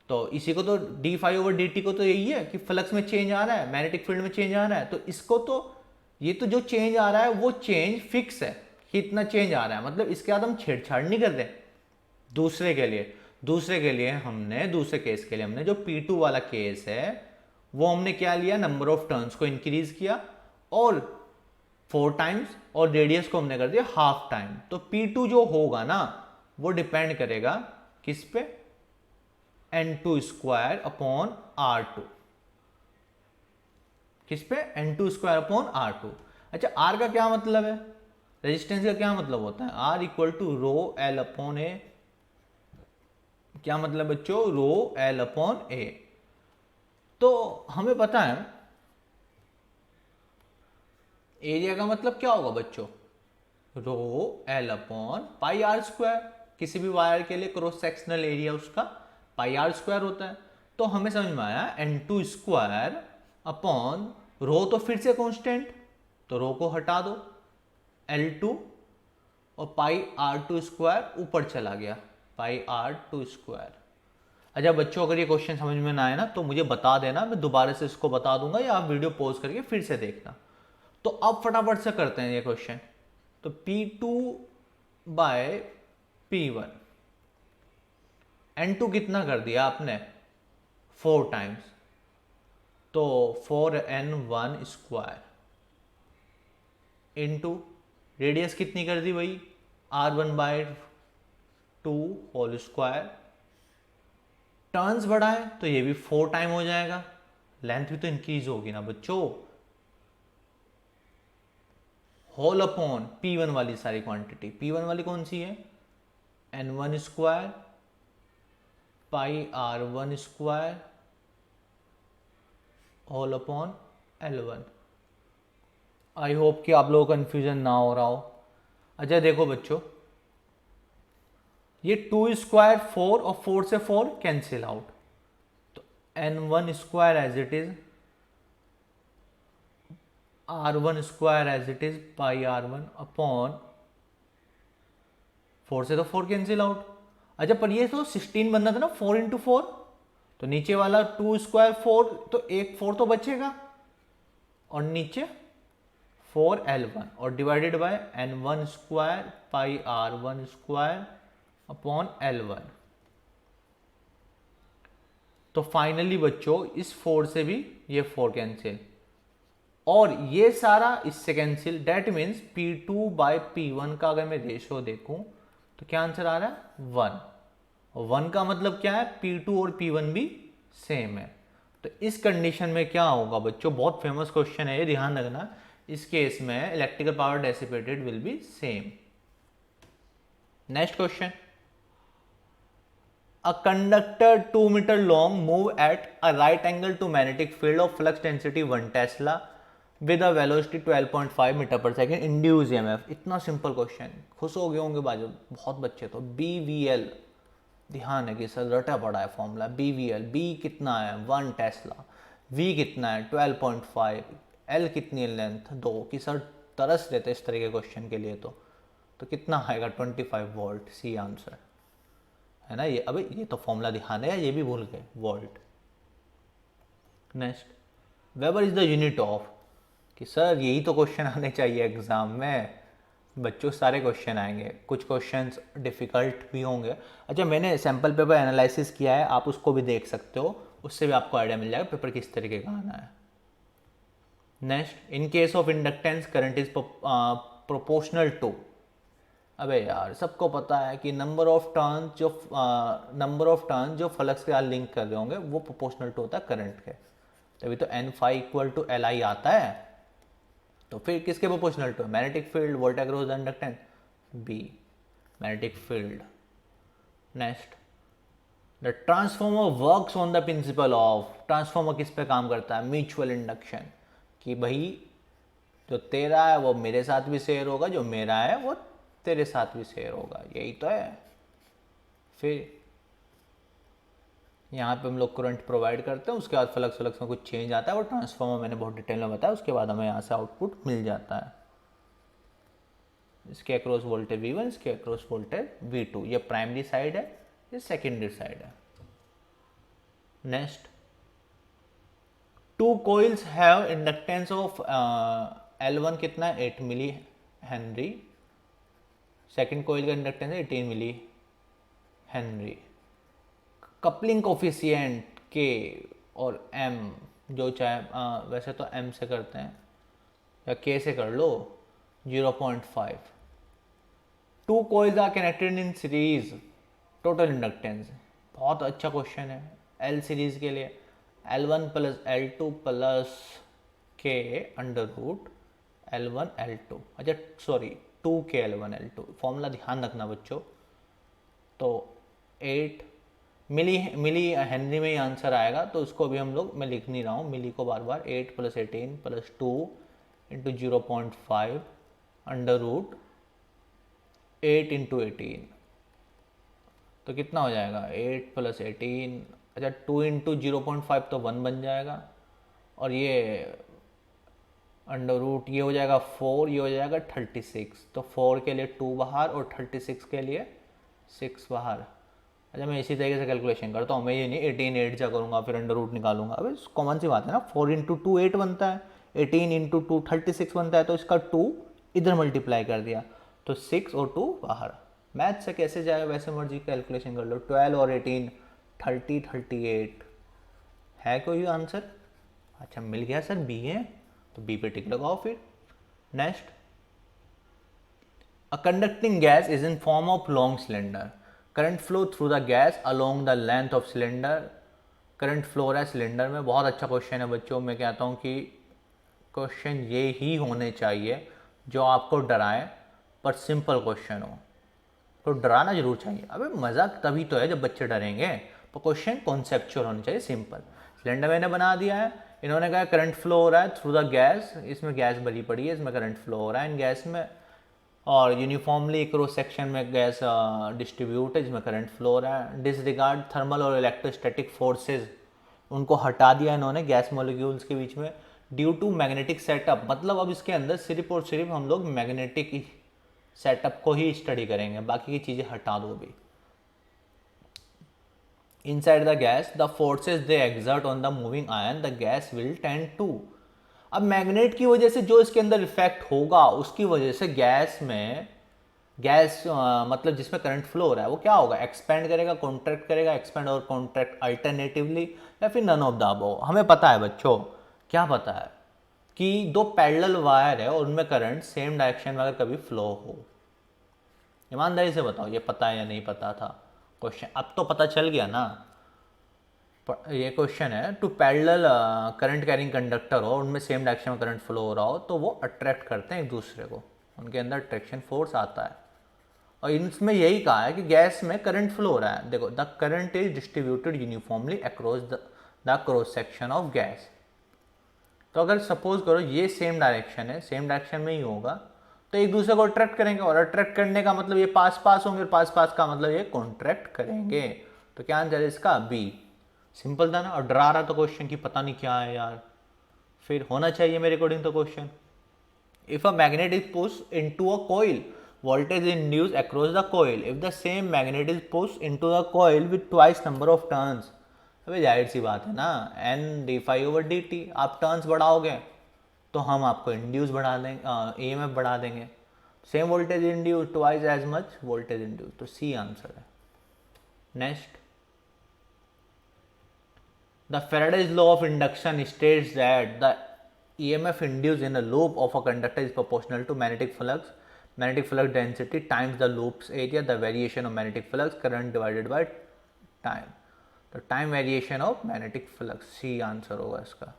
तो इसी को तो d phi over d t को तो यही है कि फ्लक्स में चेंज आ रहा है, मैग्नेटिक फील्ड में चेंज आ रहा है। तो इसको तो ये तो जो चेंज आ रहा है वो चेंज फिक्स है कि इतना चेंज आ रहा है, मतलब इसके बाद हम छेड़छाड़ नहीं कर रहे। दूसरे के लिए हमने दूसरे केस के लिए हमने जो P2 वाला केस है वो हमने क्या लिया, नंबर ऑफ टर्न्स को इंक्रीज किया और 4 टाइम्स, और रेडियस को हमने कर दिया हाफ टाइम। तो P2 जो होगा ना वो डिपेंड करेगा किस पे, N2 स्क्वायर अपॉन R2। किस पे, N2 स्क्वायर अपॉन R2। अच्छा R का क्या मतलब है, रेजिस्टेंस का क्या मतलब होता है, R equal to rho L upon A. क्या मतलब बच्चों, रो एल अपॉन ए। तो हमें पता है एरिया का मतलब क्या होगा बच्चों, rho L upon pi R square. किसी भी वायर के लिए क्रॉस सेक्शनल एरिया उसका पाई आर स्क्वायर होता है। तो हमें समझ में आया N2 स्क्वायर अपॉन रो, तो फिर से कांस्टेंट, तो रो को हटा दो, L2 और पाई R2 स्क्वायर ऊपर चला गया, पाई R2 स्क्वायर। अच्छा बच्चों अगर ये क्वेश्चन समझ में ना आए ना तो मुझे बता देना, मैं दोबारा से इसको बता दूंगा या आप वीडियो पॉज करके फिर से देखना। तो अब फटाफट से करते हैं ये क्वेश्चन। तो P2 बाय P1, N2 कितना कर दिया आपने 4 टाइम्स, तो 4N1 स्क्वायर इंटू रेडियस कितनी कर दी भाई, R1 bye 2 whole square. Turns बढ़ाए तो ये भी 4 टाइम हो जाएगा, लेंथ भी तो इंक्रीज होगी ना बच्चों। होल अपॉन P1 वाली सारी क्वांटिटी, P1 वाली कौन सी है, N1 square pi R1 square whole upon L1। I hope कि आप लोगों को कन्फ्यूजन ना हो रहा हो। अच्छा देखो बच्चों, ये 2 स्क्वायर 4 और 4 से 4 कैंसिल आउट, तो N1 square as it is, R1 square as it is pi R1 upon 4 से तो 4 कैंसिल आउट। अच्छा पर ये तो 16 बनना था ना 4 इंटू 4, तो नीचे वाला 2 स्क्वायर 4, तो एक 4 तो बचेगा और नीचे 4L1 और divided by N1 square pi R1 square upon L1। तो फाइनली बच्चों इस 4 से भी ये 4 कैंसिल और ये सारा इससे cancel. That means P2 bye P1 का अगर मैं रेशो देखूं तो क्या आंसर आ रहा है 1, और 1 का मतलब क्या है, P2 और P1 भी सेम है। तो इस कंडीशन में क्या होगा बच्चों, बहुत फेमस क्वेश्चन है ये, ध्यान रखना। इस केस में electrical power dissipated will be same. Next question, a conductor 2 meter long move at a right angle to magnetic field of flux density 1 Tesla with a velocity 12.5 metre पर second, induce EMF। इतना simple question, खुश हो गए होंगे बाजू बहुत बच्चे। तो BVL, ध्यान है कि सर रटा पड़ा है फॉर्मूला, BVL, B कितना है 1 टेस्ला, V कितना है 12.5, L कितनी है लेंथ 2, कि सर तरस देते इस तरह के क्वेश्चन के लिए। तो कितना आएगा 25 वोल्ट, सी आंसर है ना। ये अबे ये तो फॉर्मूला ध्यान है, ये भी भूल गए, volt. Next, weber is the unit of, कि सर यही तो क्वेश्चन आने चाहिए एग्जाम में बच्चों, सारे क्वेश्चन आएंगे, कुछ क्वेश्चंस डिफिकल्ट भी होंगे। अच्छा मैंने सैम्पल पेपर एनालिसिस किया है, आप उसको भी देख सकते हो, उससे भी आपको आइडिया मिल जाएगा पेपर किस तरीके का आना है। Next, in case of inductance current is proportional to, अबे यार सबको पता है कि नंबर ऑफ टर्न जो फ्लक्स के साथ लिंक कर रहे होंगे वो प्रोपोर्शनल टू होता है करंट के, तभी तो n phi equal to l I आता है। तो फिर किसके प्रोपोर्शनल टू है? Magnetic field, volta cross inductance, B magnetic field. Next, the transformer works on the principle of, transformer किस पे काम करता है? म्यूचुअल इंडक्शन, कि भाई जो तेरा है वो मेरे साथ भी शेयर होगा, जो मेरा है वो तेरे साथ भी शेयर होगा, यही तो है। फिर यहाँ पे हम लोग करंट प्रोवाइड करते हैं, उसके बाद फ्लक्स में कुछ चेंज आता है, वो ट्रांसफॉर्मर मैंने बहुत डिटेल में बताया, उसके बाद हमें यहाँ से आउटपुट मिल जाता है। इसके अक्रॉस वोल्टेज V1, इसके अक्रॉस वोल्टेज V2, ये प्राइमरी साइड है, ये सेकेंडरी साइड है। Next, two coils have inductance of L1 कितना है? 8 मिली हेनरी, सेकेंड कोइल का इंडक्टेंस है 18 millihenry. Coupling coefficient K और M, जो चाहे वैसे तो M से करते हैं या K से कर लो, 0.5। Two coils are connected in series, total inductance, बहुत अच्छा क्वेश्चन है L सीरीज के लिए, L1 plus L2 plus K under root L1 L2, अच्छा sorry 2K L1 L2, formula ध्यान रखना बच्चों। तो 8 मिली हेनरी में ही आंसर आएगा, तो उसको भी हम लोग, मैं लिख नहीं रहा हूँ मिली को बार बार, 8 plus 18 plus 2 into 0.5 under root 8 into 18, तो कितना हो जाएगा? 8 प्लस 18, अच्छा 2 इंटू 0.5 तो 1 बन जाएगा, और ये अंडर रूट ये हो जाएगा 4, ये हो जाएगा 36, तो 4 के लिए 2 बाहर और 36 के लिए 6 बाहर। अच्छा मैं इसी तरीके से कैलकुलेशन करता हूँ, मैं ये नहीं 18 8 जा करूँगा फिर अंडर रूट निकालूंगा, अबे कॉमन सी बात है ना, 4 इंटू 2 8 बनता है, 18 इंटू 2 36 बनता है, तो इसका 2 इधर मल्टीप्लाई कर दिया, तो 6 और 2 बाहर। मैथ से कैसे जाए वैसे मर्जी कैलकुलेशन कर लो, 12 और 18 30 38 है कोई आंसर? अच्छा मिल गया सर, बी है, तो बी पे टिक लगाओ फिर। Next, a conducting gas is in form of long cylinder, current flow through the gas along the length of cylinder, current flow हो रहा है सिलेंडर में। बहुत अच्छा क्वेश्चन है बच्चों, मैं कहता हूँ कि क्वेश्चन ये ही होने चाहिए जो आपको डराए पर सिंपल क्वेश्चन हो, तो डराना जरूर चाहिए। अबे मजाक तभी तो है जब बच्चे डरेंगे, तो क्वेश्चन कॉन्सेप्चुअल होना चाहिए, सिंपल। सिलेंडर मैंने बना दिया है, इन्होंने कहा करंट फ्लो हो रहा है थ्रू द गैस, इसमें गैस भरी पड़ी है, इसमें करंट फ्लो हो रहा है इन गैस में, और यूनिफॉर्मली क्रॉस सेक्शन में गैस डिस्ट्रीब्यूट है जिसमें करंट फ्लो हो रहा है। डिसरिगार्ड थर्मल और इलेक्ट्रोस्टैटिक फोर्सेज, उनको हटा दिया इन्होंने गैस मॉलिक्यूल्स के बीच में, ड्यू टू मैग्नेटिक सेटअप, मतलब अब इसके अंदर सिर्फ और सिर्फ हम लोग मैग्नेटिक सेटअप को ही स्टडी करेंगे, बाकी की चीज़ें हटा दो भी। Inside the gas, the forces they exert on the moving ion, the gas will tend to, अब मैग्नेट की वजह से जो इसके अंदर इफेक्ट होगा उसकी वजह से गैस में, गैस मतलब जिसमें करंट फ्लो हो रहा है वो क्या होगा? एक्सपेंड करेगा, कॉन्ट्रैक्ट करेगा, एक्सपेंड और कॉन्ट्रैक्ट अल्टरनेटिवली, या फिर नन ऑफ द अबव। हमें पता है बच्चों, क्या पता है कि दो पैरेलल वायर है और उनमें करंट सेम डायरेक्शन में अगर कभी फ्लो हो, ईमानदारी से बताओ ये पता है या नहीं पता था क्वेश्चन? अब तो पता चल गया ना। ये क्वेश्चन है, two parallel current carrying conductor हो, उनमें सेम डायरेक्शन में करंट फ्लो हो रहा हो, तो वो अट्रैक्ट करते हैं एक दूसरे को, उनके अंदर अट्रैक्शन फोर्स आता है। और इसमें यही कहा है कि गैस में करंट फ्लो हो रहा है, देखो the current is distributed uniformly across the cross section of gas. तो अगर सपोज करो ये सेम डायरेक्शन है, सेम डायरेक्शन में ही होगा, तो एक दूसरे को अट्रैक्ट करेंगे, और अट्रैक्ट करने का मतलब ये पास पास होंगे, और पास पास का मतलब ये कॉन्ट्रैक्ट करेंगे। तो क्या आंसर है इसका? बी। सिंपल था ना, और डरा रहा था क्वेश्चन की पता नहीं क्या है यार, फिर होना चाहिए मेरे अकॉर्डिंग तो question. If a magnet is push into a coil, voltage induce across the coil if the same magnet is push into the coil with twice number of turns. अबे जाहिर सी बात है ना, N d phi over d t, आप turns बढ़ाओगे तो हम आपको इंड्यूस बढ़ा देंगे, EMF बढ़ा देंगे। Same voltage induce twice as much voltage induce, तो सी आंसर है। Next, the Faraday's law of induction states that the EMF induced in a loop of a conductor is proportional to magnetic flux magnetic flux density times the loops area, the variation of magnetic flux current divided by time. तो time variation of magnetic flux, C answer होगा इसका,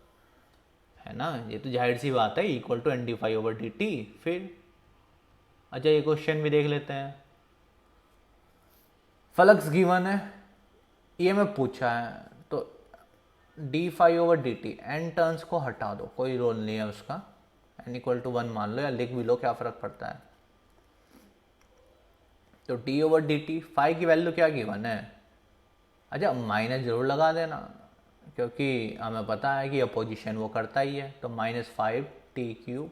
है ना। ये तो जाहिर सी बात है, equal to N d phi over d t. फिर अच्छा ये क्वेश्चन भी देख लेते हैं। फ्लक्स गिवन है, ईएमएफ पूछा है, तो d phi over d t, N turns को हटा दो, कोई रोल नहीं है उसका, एन इक्वल टू 1 मान लो या लिख भी लो, क्या फ़र्क पड़ता है। तो d over d t, phi की वैल्यू क्या गिवन है, अच्छा माइनस जरूर लगा देना, क्योंकि हमें पता है कि अपोजिशन वो करता ही है। तो -5t³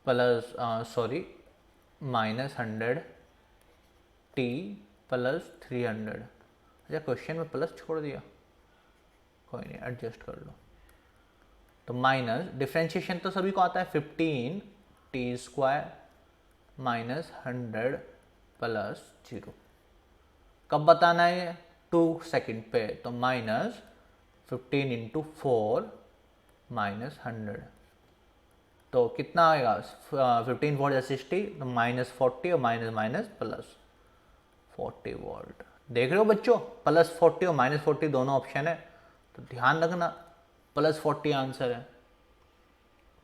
प्लस -100t प्लस 300। अच्छा क्वेश्चन में प्लस छोड़ दिया, कोई नहीं एडजस्ट कर लो। तो माइनस, डिफ्रेंशिएशन तो सभी को आता है, 15t² -100 प्लस 0। कब बताना है ये, 2 सेकेंड पे। तो -15 × 4 -100, तो कितना आएगा, 15 4 60, तो -40 और माइनस प्लस 40 वोल्ट। देख रहे हो बच्चों, +40 और -40 दोनों ऑप्शन है, तो ध्यान रखना +40 आंसर है।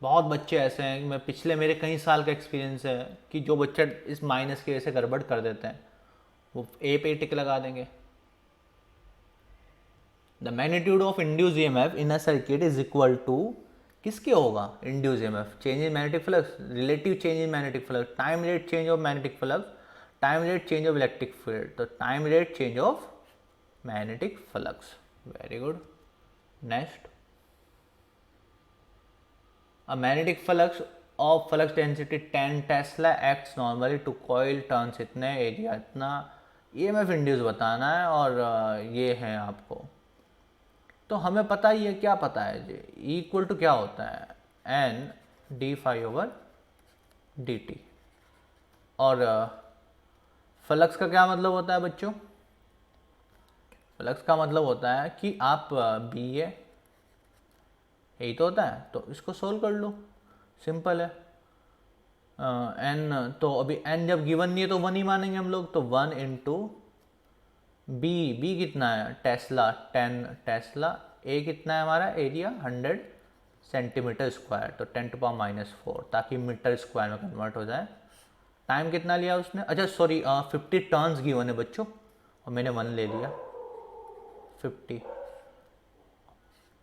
बहुत बच्चे ऐसे हैं, मैं पिछले मेरे कई साल का एक्सपीरियंस है कि जो बच्चे इस माइनस की वजह से गड़बड़ कर देते हैं, वो ए पे टिक लगा देंगे। The magnitude of induce EMF in a circuit is equal to, किसके होगा, induce EMF, change in magnetic flux, relative change in magnetic flux, time rate change of magnetic flux, time rate change of electric field. तो time rate change of magnetic flux, very good. Next, a magnetic flux of flux density 10 tesla acts normally to coil turns इतने area इतना, EMF induce बताना है, और ये है आपको। तो हमें पता ही है, क्या पता है जी, इक्वल टू क्या होता है, N d phi over d t. और फ्लक्स का क्या मतलब होता है बच्चों, फ्लक्स का मतलब होता है कि आप बी ए, यही तो होता है, तो इसको सोल्व कर लो, सिंपल है। एन, तो अभी एन जब गिवन नहीं है तो 1 ही मानेंगे हम लोग, तो 1 × बी कितना है, टेस्ला, 10 टेस्ला, ए कितना है हमारा एरिया, 100 सेंटीमीटर स्क्वायर, तो 10⁻⁻⁴, ताकि मीटर स्क्वायर में कन्वर्ट हो जाए। टाइम कितना लिया उसने, अच्छा सॉरी 50 टर्न्स गिवन है बच्चों, और मैंने 1 ले लिया, 50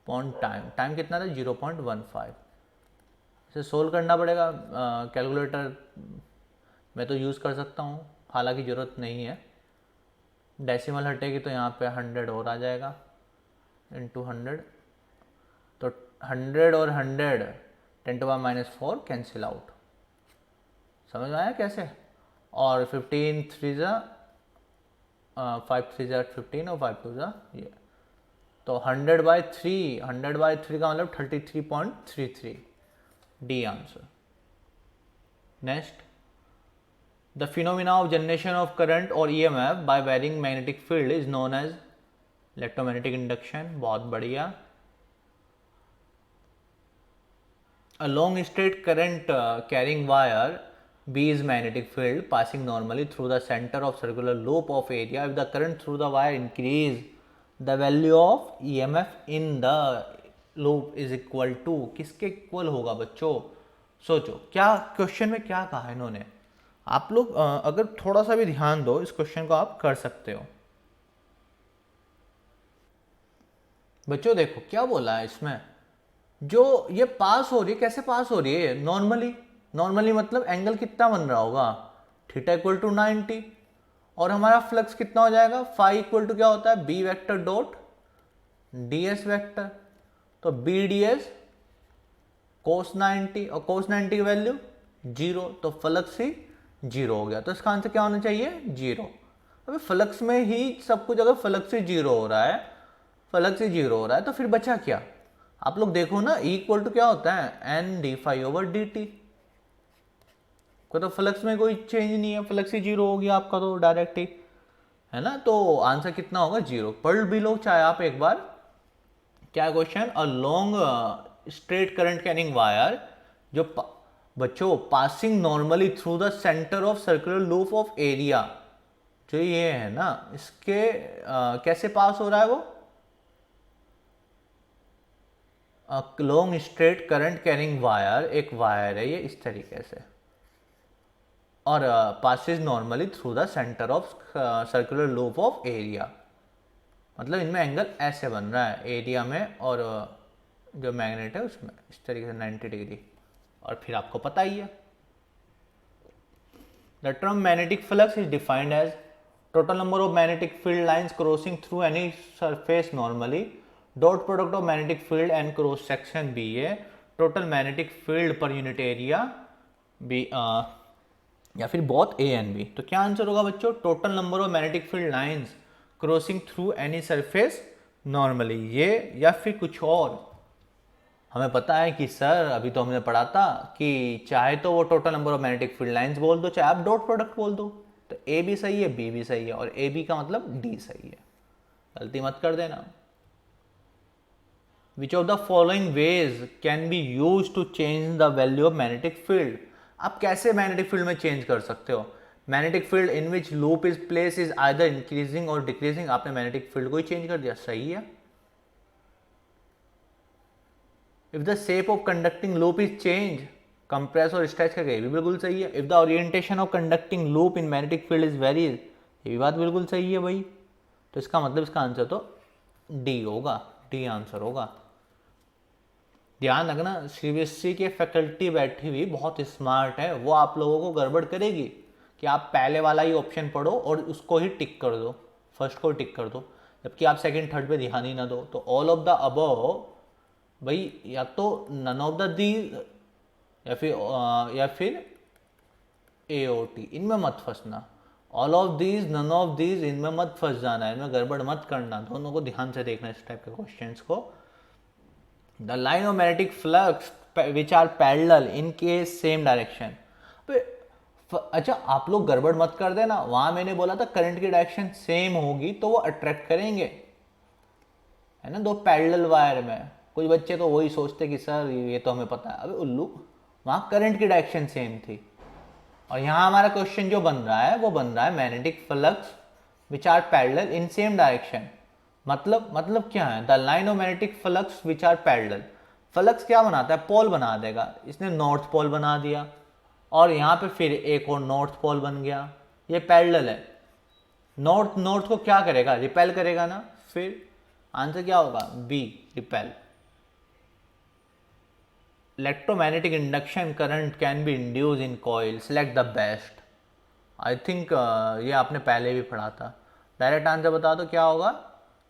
पॉइंट टाइम कितना था, 0.15। इसे सोल्व करना पड़ेगा, कैलकुलेटर मैं तो यूज़ कर सकता हूँ, हालांकि ज़रूरत नहीं है, डेसिमल हटेगी तो यहाँ पे 100 और आ जाएगा, × 100, तो 100 और 100 10⁻⁴ कैंसिल आउट, समझ में आया कैसे। और 15 3 5 3 15 और 5 2 ये, तो 100/3 का मतलब 33.33, D answer. Next, the phenomena of generation of current और EMF by varying magnetic field is known as electromagnetic induction, बहुत बढ़िया। A long straight current carrying wire B is magnetic field passing normally through the center of circular loop of area. If the current through the wire increase, the value of EMF in the loop is equal to, किसके equal होगा बच्चों, सोचो क्या question में क्या कहा है इन्होंने। आप लोग अगर थोड़ा सा भी ध्यान दो इस क्वेश्चन को आप कर सकते हो। बच्चों देखो क्या बोला है इसमें, जो ये पास हो रही है, कैसे पास हो रही है, नॉर्मली मतलब एंगल कितना बन रहा होगा, θ = 90, और हमारा फ्लक्स कितना हो जाएगा, फाई इक्वल टू क्या होता है, B vector dot ds vector, तो बी ds cos 90, और cos 90 की वैल्यू 0, तो फ्लक्स ही 0 हो गया, तो इसका आंसर क्या होना चाहिए, 0। अभी फ्लक्स में ही सब कुछ, अगर फ्लक्स ही 0 हो रहा है, फ्लक्स ही 0 हो रहा है, तो फिर बचा क्या, आप लोग देखो ना, इक्वल टू क्या होता है, N d phi over d t, को तो फ्लक्स में कोई चेंज नहीं है, फ्लक्स ही 0 हो गया आपका, तो डायरेक्ट ही, है ना। तो आंसर कितना होगा, 0। पढ़ भी लो चाहे आप एक बार, क्या क्वेश्चन, अ long straight current carrying wire, जो बच्चों passing normally through the centre of circular loop of area, जो ये है ना इसके कैसे पास हो रहा है वो, long straight current carrying wire, एक वायर है ये इस तरीके से, और passes normally through the centre of circular loop of area, मतलब इनमें एंगल ऐसे बन रहा है एरिया में और जो मैग्नेट है उसमें इस तरीके से 90 डिग्री, और फिर आपको पता ही है the term magnetic flux is defined as total number of magnetic field lines crossing through any surface normally, dot product of magnetic field and cross section B A, total magnetic field per unit area B, या फिर both A and B. तो क्या answer होगा बच्चों, total number of magnetic field lines crossing through any surface normally, ये या फिर कुछ और। हमें पता है कि सर अभी तो हमने पढ़ा था कि चाहे तो वो total number of magnetic field lines बोल दो, चाहे आप डॉट प्रोडक्ट बोल दो, तो ए भी सही है बी भी सही है, और ए बी का मतलब डी सही है, गलती मत कर देना। Which of the following ways can be used to change the value of magnetic field? आप कैसे मैग्नेटिक फील्ड में चेंज कर सकते हो? Magnetic field in which loop is place is either increasing और डिक्रीजिंग, आपने मैग्नेटिक फील्ड को ही change कर दिया, सही है। If the shape of conducting loop is change, compress और स्ट्रेच करके, ये भी बिल्कुल सही है। If the orientation of conducting loop in magnetic field is varies, ये भी बात बिल्कुल सही है भाई। तो इसका मतलब इसका आंसर तो डी होगा, डी आंसर होगा। ध्यान रखना सीबीएसई की फैकल्टी बैठी हुई बहुत स्मार्ट है, वो आप लोगों को गड़बड़ करेगी कि आप पहले वाला ही ऑप्शन पढ़ो और उसको ही टिक कर दो, फर्स्ट को टिक कर दो, जबकि आप सेकंड थर्ड पे ध्यान ही ना दो। तो ऑल ऑफ द अबव भाई, या तो नन ऑफ द दी या फिर AOT, इनमें मत फंसना। All of these, none of these, इनमें मत फंस जाना, इनमें गड़बड़ मत करना, दोनों को ध्यान से देखना इस टाइप के क्वेश्चंस को। The line of magnetic flux which are parallel in case same direction। अच्छा आप लोग गड़बड़ मत कर देना, वहां मैंने बोला था करंट की डायरेक्शन सेम होगी तो वो अट्रैक्ट करेंगे, है ना, दो पैरेलल वायर में। कुछ बच्चे तो वही सोचते कि सर ये तो हमें पता है, अबे उल्लू, वहां करंट की डायरेक्शन सेम थी। और यहाँ हमारा क्वेश्चन जो बन रहा है वो बन रहा है magnetic flux which are parallel in same direction, मतलब क्या है, the line of magnetic flux which are parallel. Flux क्या बनाता है, पोल बना देगा, इसने नॉर्थ पोल बना दिया और यहाँ पे फिर एक और नॉर्थ पोल बन गया, ये पैरेलल है। नॉर्थ को क्या करेगा, रिपेल करेगा ना, फिर आंसर क्या होगा, B, repel. Electromagnetic induction current can be induce in coil, select the best. I think ये आपने पहले भी पढ़ा था, डायरेक्ट आंसर बता दो क्या होगा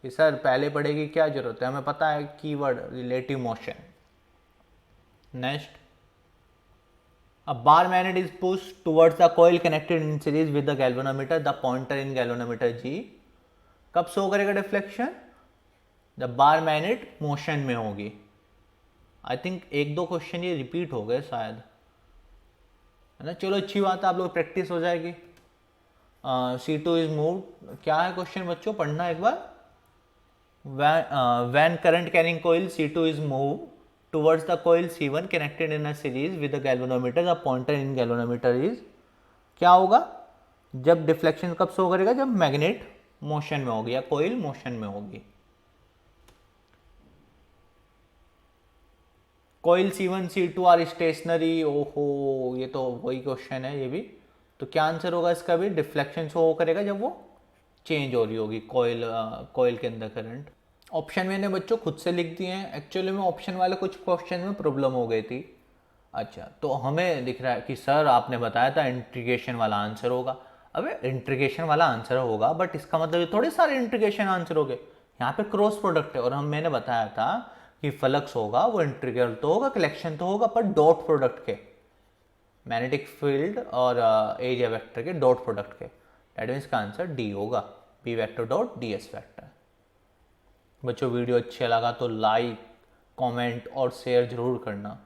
कि सर पहले पढ़ेगी क्या जरूरत है, हमें पता है keyword relative motion. Next, a bar magnet is push towards the coil connected in series with the galvanometer, the pointer in galvanometer G. कब शो करेगा deflection, the bar magnet motion में होगी। आई थिंक एक दो question ये repeat हो गए शायद, है ना, चलो अच्छी बात है, आप लोग प्रैक्टिस हो जाएगी। C2 इज मूव, क्या है क्वेश्चन बच्चों, पढ़ना एक बार। when current carrying coil C2 is moved towards the coil C1 connected in a series with the galvanometer, the pointer in galvanometer is, क्या होगा, जब डिफ्लेक्शन कब शो करेगा, जब मैग्नेट मोशन में होगी या कोयल मोशन में होगी। कोयल C1 C2 आर स्टेशनरी, ओहो ये तो वही क्वेश्चन है ये भी। तो क्या आंसर होगा इसका भी, डिफ्लेक्शन शो करेगा जब वो चेंज हो रही होगी कोयल के अंदर करंट। ऑप्शन मैंने बच्चों खुद से लिख दिए हैं, एक्चुअली में ऑप्शन वाले कुछ क्वेश्चन में प्रॉब्लम हो गई थी। अच्छा तो हमें दिख रहा है कि सर आपने बताया था इंटीग्रेशन वाला आंसर होगा। अबे इंटीग्रेशन वाला आंसर होगा बट इसका मतलब ये थोड़े सारे इंटीग्रेशन आंसर हो गए, यहाँ पे क्रॉस प्रोडक्ट है, और मैंने बताया था कि फ्लक्स होगा वो इंटीग्रल तो होगा, कलेक्शन तो होगा, पर डॉट प्रोडक्ट के, मैग्नेटिक फील्ड और एरिया वेक्टर के डॉट प्रोडक्ट के। दैट मीन्स का आंसर डी होगा, B vector dot d s vector. बच्चों वीडियो अच्छा लगा तो लाइक, कमेंट और शेयर जरूर करना।